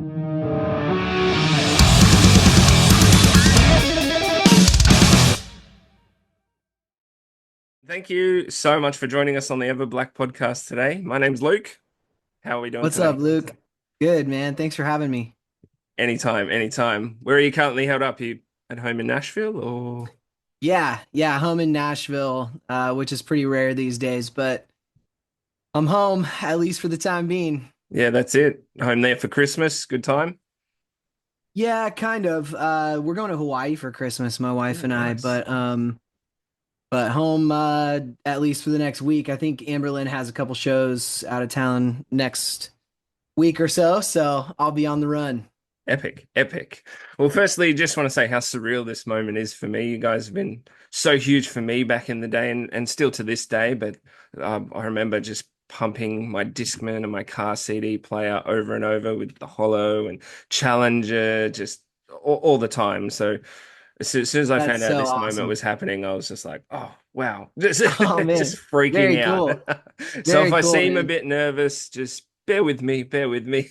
Thank you so much for joining us on the Everblack Podcast today. My name's Luke. How are we doing What's up, today? Luke? Good, man. Thanks for having me. Anytime, anytime. Where are you currently held up? You at home in Nashville or? Yeah, home in Nashville, which is pretty rare these days, but I'm home at least for the time being. Yeah, that's it. Home there for Christmas. Good time. Yeah, kind of. We're going to Hawaii for Christmas, my wife Oh, and I, nice. but home at least for the next week. I think Amberlyn has a couple shows out of town next week or so I'll be on the run. Epic, epic. Well, firstly, just want to say how surreal this moment is for me. You guys have been so huge for me back in the day and still to this day. But I remember just pumping my Discman and my car CD player over and over with the Hollow and Challenger just all the time. So as soon as I That's found out so this moment awesome. was happening, I was just like, oh, wow, just, Oh just man, freaking very out. cool. So if Very I cool, seem a man. bit nervous, just bear with me, bear with me.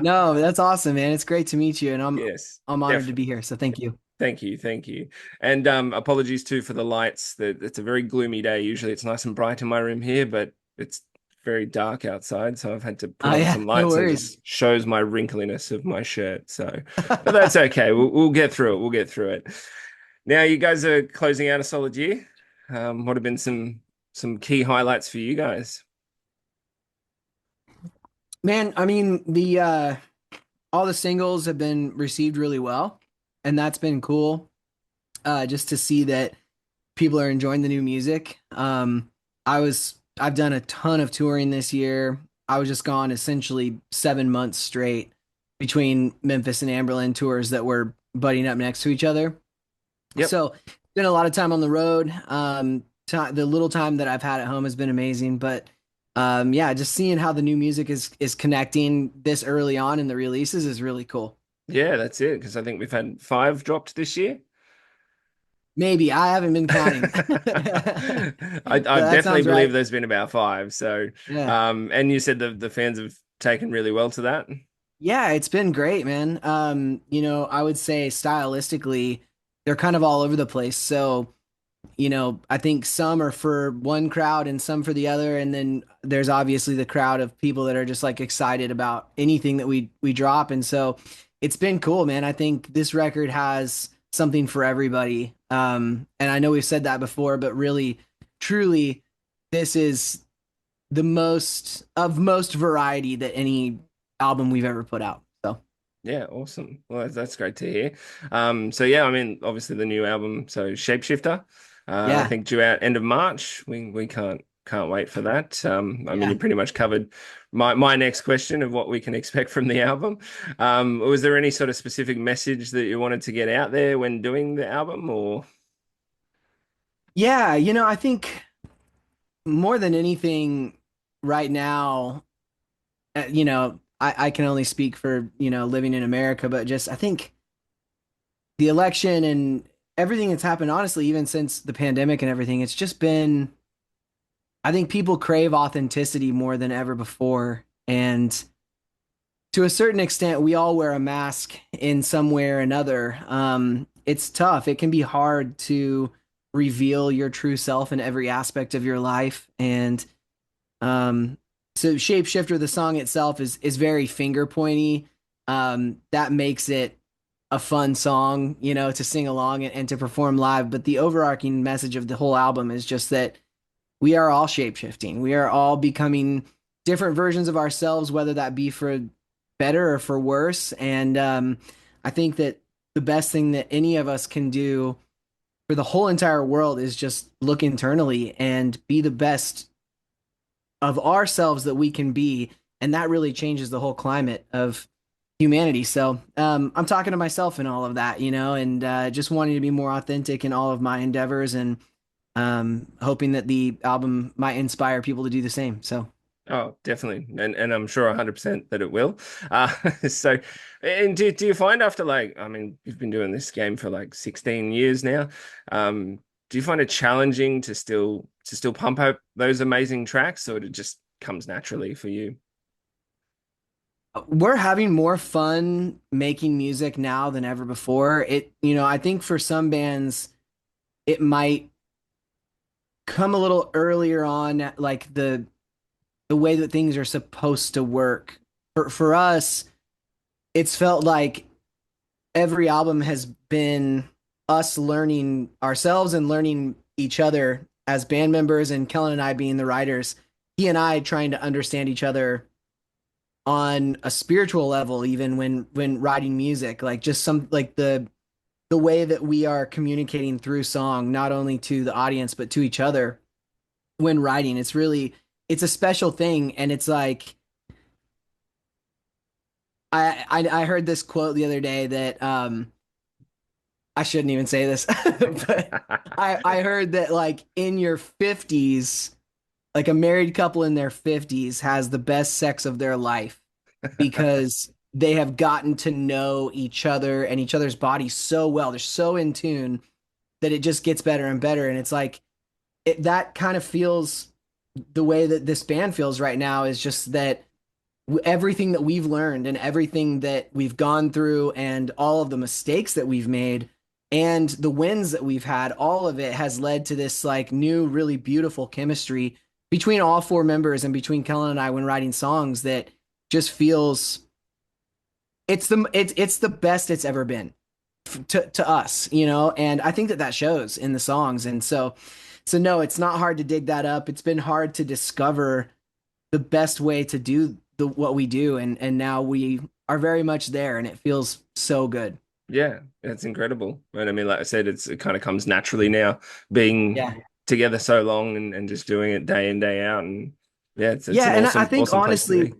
No, that's awesome, man. It's great to meet you, and Yes, I'm honored to be definitely. here. So thank you. Thank you, thank you. And apologies too for the lights. That it's a very gloomy day. Usually it's nice and bright in my room here, but it's very dark outside, so I've had to put Oh on yeah, some no lights and it worries. just shows my wrinkliness of my shirt. So, but that's okay. We'll get through it. We'll get through it. Now you guys are closing out a solid year. What have been some key highlights for you guys? Man, I mean the all the singles have been received really well, and that's been cool. Just to see that people are enjoying the new music. I've done a ton of touring this year. I was just gone essentially 7 months straight between Memphis and Amberlin tours that were butting up next to each other. Yep. So been a lot of time on the road. The little time that I've had at home has been amazing, but yeah, just seeing how the new music is connecting this early on in the releases is really cool. Yeah, that's it. Because I think we've had five dropped this year. Maybe I haven't been counting. I That definitely sounds believe right. there's been about five. So, Yeah. and you said the fans have taken really well to that. Yeah, it's been great, man. I would say stylistically, they're kind of all over the place. So, I think some are for one crowd and some for the other. And then there's obviously the crowd of people that are just like excited about anything that we drop. And so it's been cool, man. I think this record has something for everybody. And I know we've said that before, but really, truly, this is the most variety that any album we've ever put out. So Yeah, awesome. Well, that's great to hear. So yeah, I mean, obviously the new album, so Shapeshifter, I yeah, think due out end of March. We can't wait for that. I mean, you yeah. pretty much covered my next question of what we can expect from the album. Was there any sort of specific message that you wanted to get out there when doing the album, or? Yeah, I think more than anything right now, I can only speak for, living in America, but just I think the election and everything that's happened, honestly, even since the pandemic and everything, it's just been, I think people crave authenticity more than ever before. And to a certain extent, we all wear a mask in some way or another. It's tough. It can be hard to reveal your true self in every aspect of your life. And um, so, Shapeshifter, the song itself is very finger pointy. That makes it a fun song, to sing along and to perform live. But the overarching message of the whole album is just that we are all shapeshifting. We are all becoming different versions of ourselves, whether that be for better or for worse. And I think that the best thing that any of us can do for the whole entire world is just look internally and be the best of ourselves that we can be. And that really changes the whole climate of humanity. So I'm talking to myself and all of that, and just wanting to be more authentic in all of my endeavors and hoping that the album might inspire people to do the same. So, Oh, definitely. And I'm sure 100% that it will. Uh, so, and do you find after like, I mean, you've been doing this game for like 16 years now. Do you find it challenging to still pump out those amazing tracks, or it just comes naturally for you? We're having more fun making music now than ever before. I think for some bands, it might come a little earlier on, like the way that things are supposed to work. For us, it's felt like every album has been us learning ourselves and learning each other as band members, and Kellen and I being the writers. He and I trying to understand each other on a spiritual level, even when writing music, like just some like the way that we are communicating through song, not only to the audience but to each other when writing. It's a special thing, and it's like I heard this quote the other day that I shouldn't even say this, but I heard that like in your 50s, like a married couple in their 50s has the best sex of their life because they have gotten to know each other and each other's bodies so well. They're so in tune that it just gets better and better. And it's like that kind of feels the way that this band feels right now, is just that everything that we've learned and everything that we've gone through and all of the mistakes that we've made and the wins that we've had, all of it has led to this like new, really beautiful chemistry between all four members and between Kellen and I when writing songs that just feels it's the best it's ever been to us, and I think that that shows in the songs. And so no, it's not hard to dig that up. It's been hard to discover the best way to do what we do, and now we are very much there, and it feels so good. Yeah, it's incredible. And I mean, like I said, it kind of comes naturally now, being Yeah. together so long and just doing it day in, day out. And yeah, it's Yeah, an and I think awesome place to honestly, be.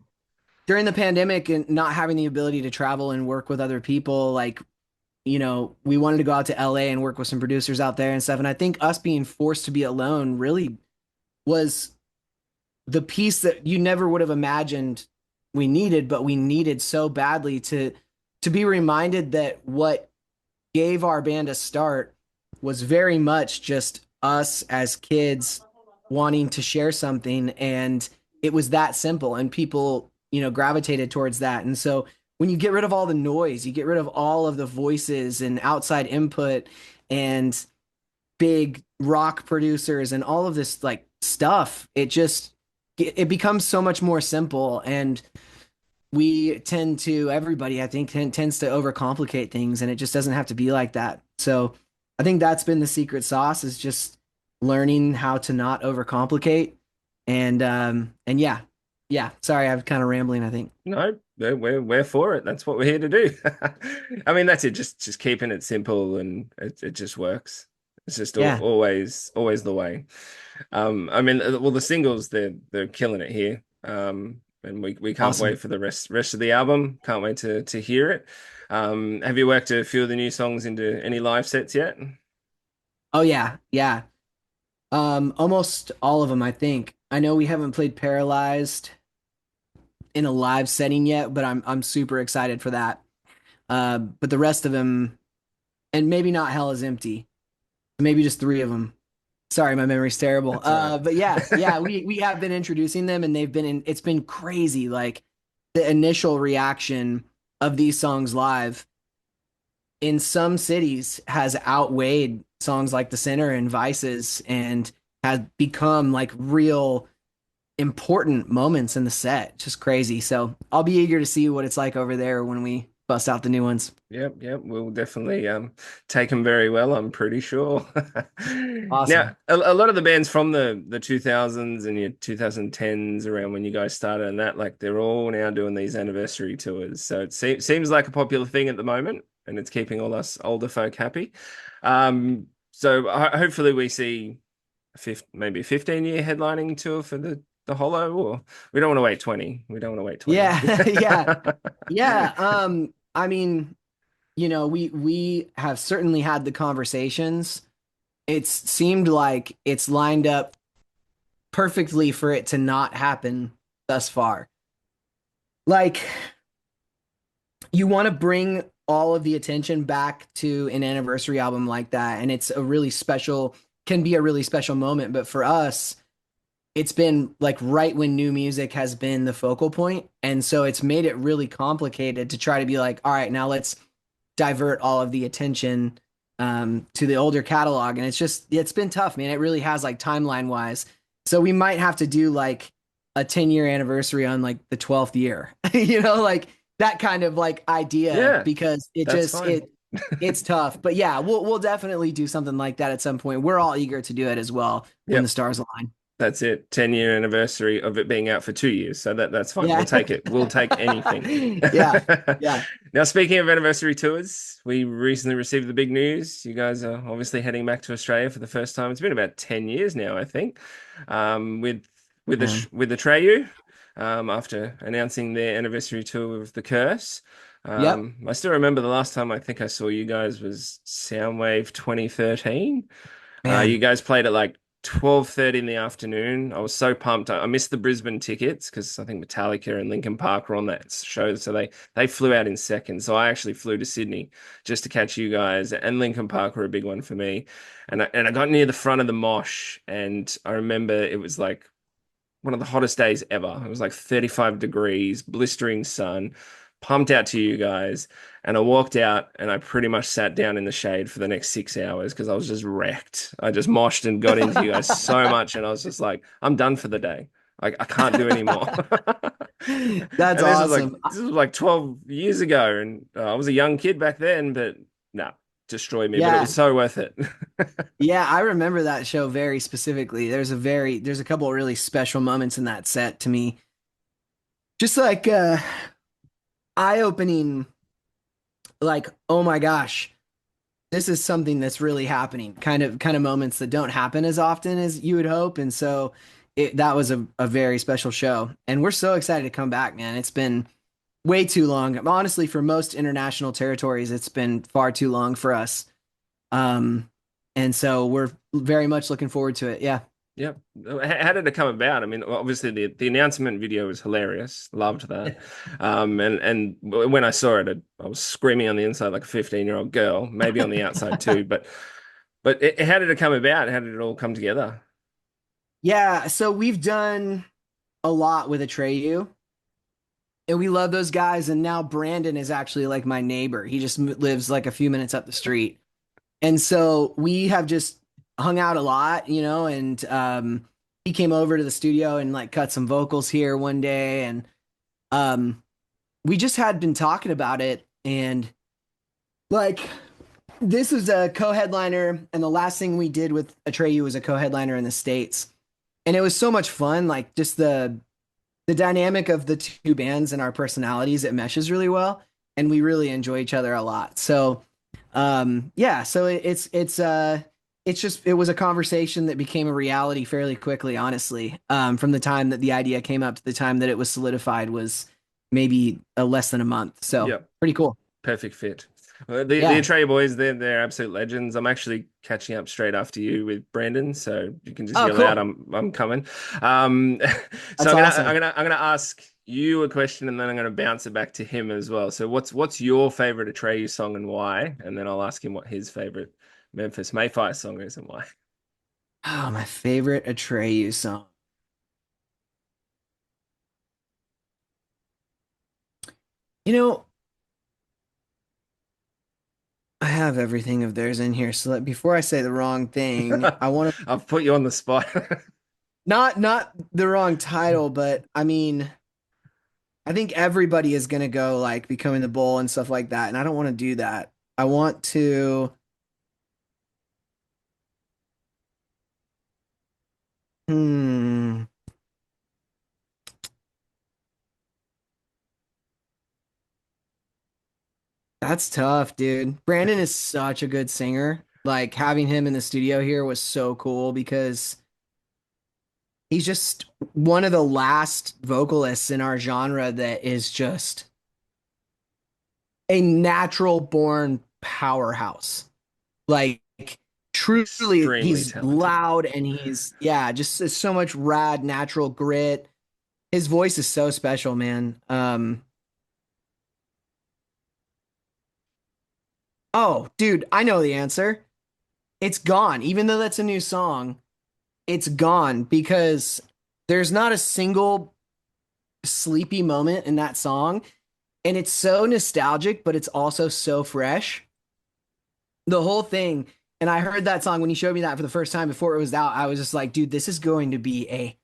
during the pandemic and not having the ability to travel and work with other people, like, we wanted to go out to LA and work with some producers out there and stuff. And I think us being forced to be alone really was the piece that you never would have imagined we needed, but we needed so badly to be reminded that what gave our band a start was very much just us as kids wanting to share something, and it was that simple, and people gravitated towards that. And so when you get rid of all the noise, you get rid of all of the voices and outside input and big rock producers and all of this like stuff, it becomes so much more simple. And everybody, I think, tends to overcomplicate things, and it just doesn't have to be like that. So I think that's been the secret sauce, is just learning how to not overcomplicate. And yeah. Sorry, I'm kind of rambling, I think. No, we're for it. That's what we're here to do. I mean, that's it. Just keeping it simple, and it just works. It's just Yeah, always the way. I mean, well, the singles they're killing it here. And we can't awesome. wait for the rest of the album. Can't wait to hear it. Have you worked a few of the new songs into any live sets yet? Oh yeah, yeah. Almost all of them, I think. I know we haven't played Paralyzed in a live setting yet, but I'm super excited for that. But the rest of them, and maybe not Hell is Empty, maybe just three of them. Sorry, my memory's terrible. That's all But yeah, right. we have been introducing them, and it's been crazy. Like the initial reaction of these songs live in some cities has outweighed songs like The Sinner and Vices, and has become like real important moments in the set. Just crazy. So I'll be eager to see what it's like over there when we bust out the new ones. Yep, we'll definitely take them very well, I'm pretty sure. Now, Awesome. a lot of the bands from the 2000s and your 2010s, around when you guys started and that, like they're all now doing these anniversary tours. So it seems like a popular thing at the moment, and it's keeping all us older folk happy. So hopefully we see maybe a 15-year headlining tour for the Hollow, or we don't want to wait 20. We don't want to wait 20. Yeah, yeah, yeah. I mean, we have certainly had the conversations. It's seemed like it's lined up perfectly for it to not happen thus far. Like, you want to bring all of the attention back to an anniversary album like that, and it's can be a really special moment. But for us, it's been like right when new music has been the focal point. And so it's made it really complicated to try to be like, all right, now let's divert all of the attention to the older catalog. And it's been tough, man. It really has, like, timeline wise. So we might have to do like a 10-year anniversary on like the 12th year, like that kind of like idea, Yeah, because that's fine. it's tough. But yeah, we'll definitely do something like that at some point. We're all eager to do it as well when the Yep. stars align. That's it. 10-year anniversary of it being out for 2 years. So that's fine. We'll Yeah. take it. We'll take anything. Yeah. Yeah. Now, speaking of anniversary tours, we recently received the big news. You guys are obviously heading back to Australia for the first time. It's been about 10 years now, I think, with Man. with Atreyu, after announcing their anniversary tour with The Curse. Yep. I still remember the last time I think I saw you guys was Soundwave 2013. You Man. guys played at like 12:30 in the afternoon. I was so pumped. I missed the Brisbane tickets because I think Metallica and Linkin Park were on that show, so they flew out in seconds. So I actually flew to Sydney just to catch you guys, and Linkin Park were a big one for me. And I got near the front of the mosh, and I remember it was like one of the hottest days ever. It was like 35 degrees, blistering sun, pumped out to you guys. And I walked out and I pretty much sat down in the shade for the next 6 hours because I was just wrecked. I just moshed and got into you guys so much. And I was just like, I'm done for the day. I can't do anymore. That's And awesome. this was like 12 years ago. And I was a young kid back then, but no, destroyed me. But it was Yeah. so worth it. Yeah, I remember that show very specifically. There's a couple of really special moments in that set to me. Just like eye-opening, like, oh my gosh, this is something that's really happening. Kind of moments that don't happen as often as you would hope. And so that was a very special show. And we're so excited to come back, man. It's been way too long. Honestly, for most international territories, it's been far too long for us. Um, and so we're very much looking forward to it. Yeah. Yep. How did it come about? I mean, obviously the announcement video was hilarious. Loved that. And when I saw it, I was screaming on the inside like a 15-year-old girl, maybe on the outside too. But how did it come about? How did it all come together? Yeah. So we've done a lot with Atreyu, and we love those guys. And now Brandon is actually like my neighbor. He just lives like a few minutes up the street. And so we have just hung out a lot, and he came over to the studio and like cut some vocals here one day. And um, we just had been talking about it. And like, this was a co-headliner. And the last thing we did with Atreyu was a co-headliner in the States. And it was so much fun. Like, just the dynamic of the two bands and our personalities, it meshes really well. And we really enjoy each other a lot. So yeah, so it's just, it was a conversation that became a reality fairly quickly, honestly. From the time that the idea came up to the time that it was solidified was maybe less than a month. So Yep. pretty cool. Perfect fit. The Yeah. Atreyu boys, they're absolute legends. I'm actually catching up straight after you with Brandon, so you can just Oh, yell out, cool. I'm coming. Um, so That's awesome. I'm gonna ask you a question, and then I'm gonna bounce it back to him as well. So what's your favorite Atreyu song and why? And then I'll ask him what his favorite Memphis May Fire song is and why. Oh, my favorite Atreyu song. You know, I have everything of theirs in here. So before I say the wrong thing, I want to I've put you on the spot. not the wrong title, but I mean, I think everybody is gonna go like becoming the bull and stuff like that, and I don't want to do that. I want to. Hmm. That's tough, dude. Brandon is such a good singer. Like, having him in the studio here was so cool because he's just one of the last vocalists in our genre that is just a natural born powerhouse. Like, truly, Extremely he's talented. loud and yeah, just so much rad natural grit. His voice is so special, man. Oh, dude, I know the answer. It's Gone. Even though that's a new song, it's Gone because There's not a single sleepy moment in that song. And it's so nostalgic, but it's also so fresh. The whole thing. And I heard that song when you showed me that for the first time before it was out. I was just like, dude, this is going to be a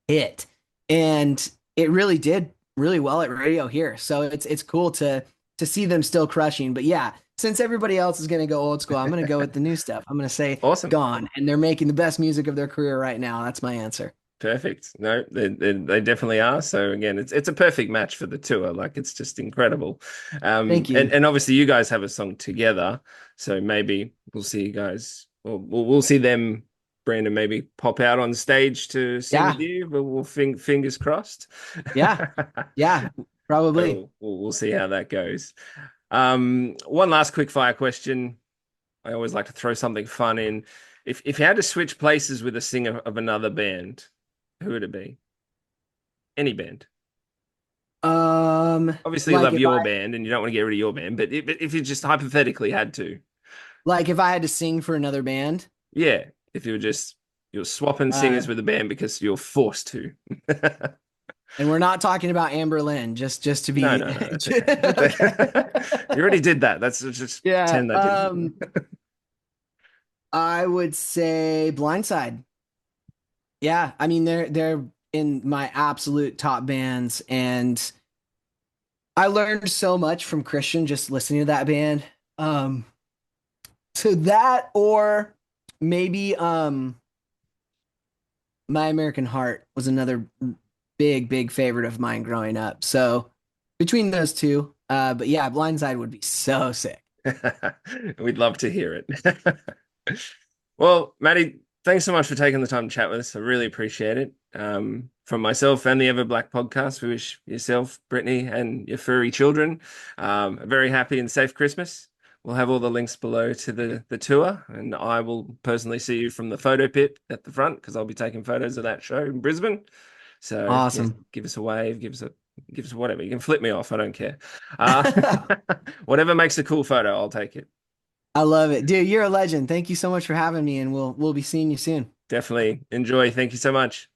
hit. And it really did really well at radio here. So it's cool to see them still crushing. But yeah, since everybody else is gonna go old school, I'm gonna go with the new stuff. I'm gonna say Awesome. Gone. And they're making the best music of their career right now. That's my answer. Perfect. No, they definitely are. So again, it's a perfect match for the tour. Like it's just incredible. Thank And you. obviously you guys have a song together, so maybe we'll see you guys. We'll see them, Brandon, maybe pop out on stage to sing with Yeah. you. But fingers crossed. Yeah. Yeah. Probably. So we'll see how that goes. One last quick fire question. I always like to throw something fun in. If you had to switch places with a singer of another band, who would it be? Any band. Obviously, you Like love if your I band and you don't want to get rid of your band, but if you just hypothetically had to, like if I had to sing for another band, yeah, if you're swapping uh, singers with a band because you're forced to. and we're not talking about Amber Lynn, just to No, be no, no, that's okay. okay. You already did that. That's just Yeah. pretend that didn't. I would say Blindside. Yeah, I mean they're in my absolute top bands, and I learned so much from Christian just listening to that band. Um, so that or maybe My American Heart was another big favorite of mine growing up. So between those two, but yeah, Blindside would be so sick. We'd love to hear it. Well, Matty, thanks so much for taking the time to chat with us. I really appreciate it. From myself and the Everblack Podcast, we wish yourself, Brittany, and your furry children a very happy and safe Christmas. We'll have all the links below to the tour, and I will personally see you from the photo pit at the front because I'll be taking photos of that show in Brisbane. So yeah, Awesome. give us a wave, give us whatever. You can flip me off, I don't care. Uh, whatever makes a cool photo, I'll take it. I love it. Dude, you're a legend. Thank you so much for having me, and we'll be seeing you soon. Definitely enjoy. Thank you so much.